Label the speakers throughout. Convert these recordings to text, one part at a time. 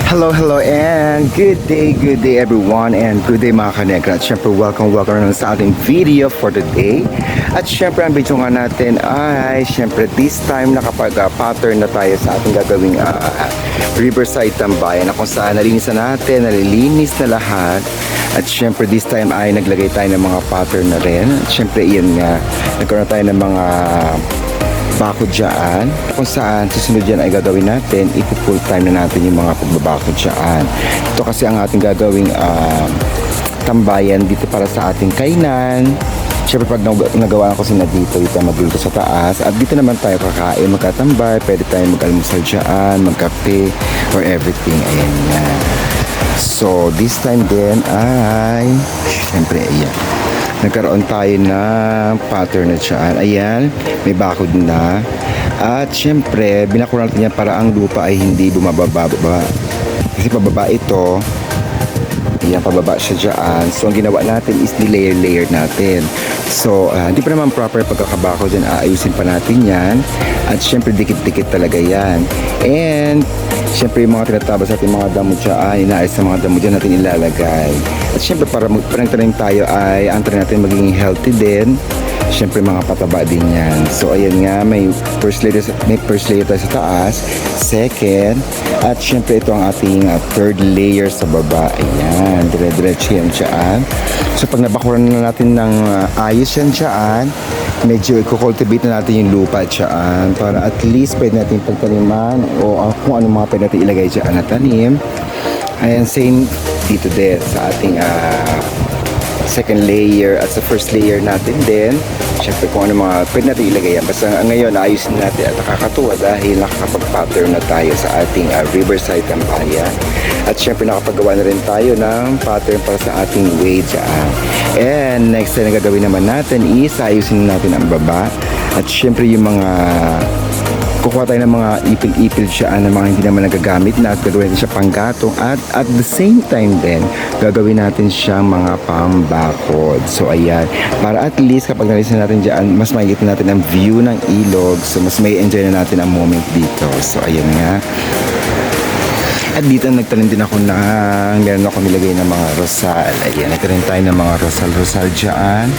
Speaker 1: Hello and good day everyone and good day mga kanegra. At syempre welcome naman sa ating video for today. At syempre ang video nga natin ay syempre this time nakapag-pattern na tayo sa ating gagawing Riverside Tambayan na kung saan nalinisan natin, nalilinis na lahat. At syempre this time ay naglagay tayo ng mga pattern na rin. At syempre iyan nga, nagkaroon tayo ng mga bakod dyan kung saan susunod yan ay gagawin natin, ipo-full time na natin yung mga pagbabakod dyan. Ito kasi ang ating gagawing tambayan dito para sa ating kainan. Siyempre pag nagawa ko sila dito magulto sa taas at dito naman tayo kakain, magkatambay, pwede tayo mag-almusal dyan, magkape or everything. Ayan yan. So this time din ay siyempre ayan, nagkaroon tayo ng pattern na dyan. Ayan, may bakod na. At syempre, binakuran natin yan para ang lupa ay hindi bumababa. Kasi pababa ito. Ayan, pababa siya dyan. So, ang ginawa natin is ni-layer natin. So, hindi pa naman proper pagkakabakod dyan. Aayusin pa natin yan. At syempre, dikit-dikit talaga yan. And syempre yung mga tinatabas natin mga damo dyan, inaalis sa mga damo dyan natin ilalagay. At syempre para magpanang tayo ay ang tanim natin magiging healthy din. Syempre mga pataba din yan. So ayan nga, may first layer tayo sa taas, second, at syempre ito ang ating third layer sa baba. Ayan, dire-diretso yan dyan. So pag nabakuran na natin ng ayos yan dyan, medyo i-cultivate na natin yung lupa dyan para at least pwede natin pagtaniman o kung ano mga pwede natin ilagay dyan na tanim. Ayan, same dito din sa ating second layer at sa first layer natin din. Siyempre kung ano mga pwede natin ilagay yan. Basta ngayon ayusin natin at nakakatuwa dahil nakakapag-pattern na tayo sa ating Riverside Tambayan. At syempre nakapagawa na rin tayo ng pattern para sa ating way dyan. And next time na gagawin naman natin is ayusin natin ang baba. At syempre yung mga kukuha tayo ng mga ipil-ipil siya ng mga hindi naman nagagamit na at gagawin natin siya panggatong at the same time din gagawin natin siyang mga pambakod. So ayan, para at least kapag nalisan natin dyan, mas makikita natin ang view ng ilog, so mas may enjoy na natin ang moment dito. So ayan nga. At dito nagtanim din ako meron ako nilagay ng mga rosal. Ayan, nagtanim tayo ng mga rosal dyan.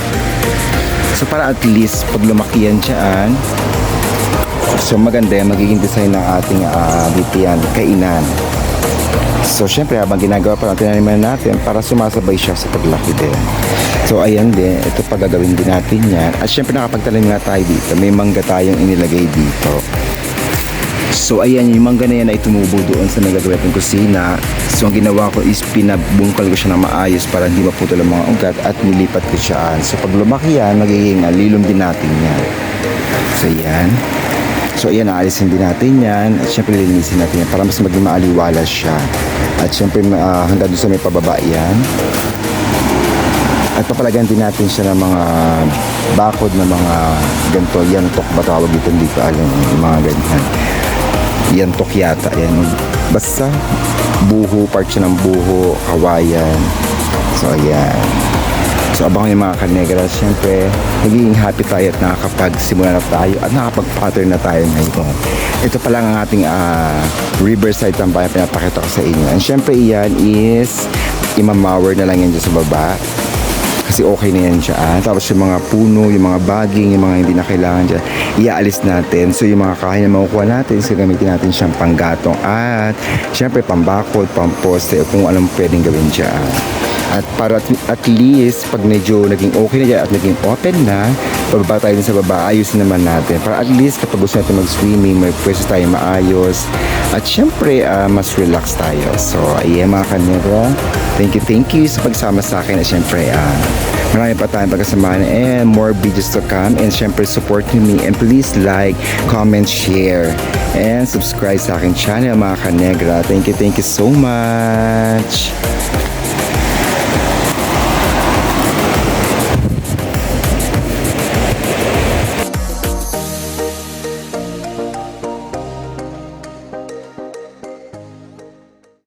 Speaker 1: So para at least pag lumaki yan dyan, so maganda yan, magiging design ng ating dito yan, kainan. So syempre habang ginagawa pa natin, tinaniman natin para sumasabay siya sa paglaki din. So ayan din, ito pa gagawin din natin yan. At syempre nakapagtanim nga tayo dito, may mangga tayong inilagay dito. So ayan, yung mangga na yan ay tumubo doon sa nagagawin ng kusina. So ang ginawa ko is pinabungkal ko siya ng maayos para hindi maputol ang mga ugat at nilipat ko siya. So pag lumaki yan, magiging lilom din natin yan. So ayan. So ayan, naalisin din natin yan. At syempre lilinisin natin yan para mas maging maaliwala siya. At syempre hanggang doon sa may pababa yan. At papalagyan din natin siya ng mga bakod na mga ganito. Yantok ba tawag dito? Hindi ko alam. Yung mga ganyan. Yantok yata. Yan. Basta buho, part siya ng buho, kawayan. So ayan. So abangan yung mga kanegra, syempre nagiging happy tayo at nakakapagsimula na tayo at nakapag-pattern na tayo ngayon. Ito pa lang ang ating Riverside Tambayan pinapakita ko sa inyo. And syempre iyan is imamawer na lang yan dyan sa baba kasi okay na yan dyan. Tapos yung mga puno, yung mga baging, yung mga hindi na kailangan dyan, iaalis natin. So yung mga kain na makukuha natin, so gamitin natin siyang panggatong at syempre pambakod, pamposte o kung anong pwedeng gawin dyan. At para at least pag medyo naging okay na dyan at naging open na, pababa tayo din sa baba, ayusin naman natin para at least kapag gusto natin mag-swimming, may pwesto tayo maayos at syempre mas relax tayo. So ayan mga kanegra, thank you sa pagsama sa akin at syempre marami pa tayong pagkasamahan and more videos to come. And syempre support me and please like, comment, share and subscribe sa aking channel mga kanegra. Thank you so much.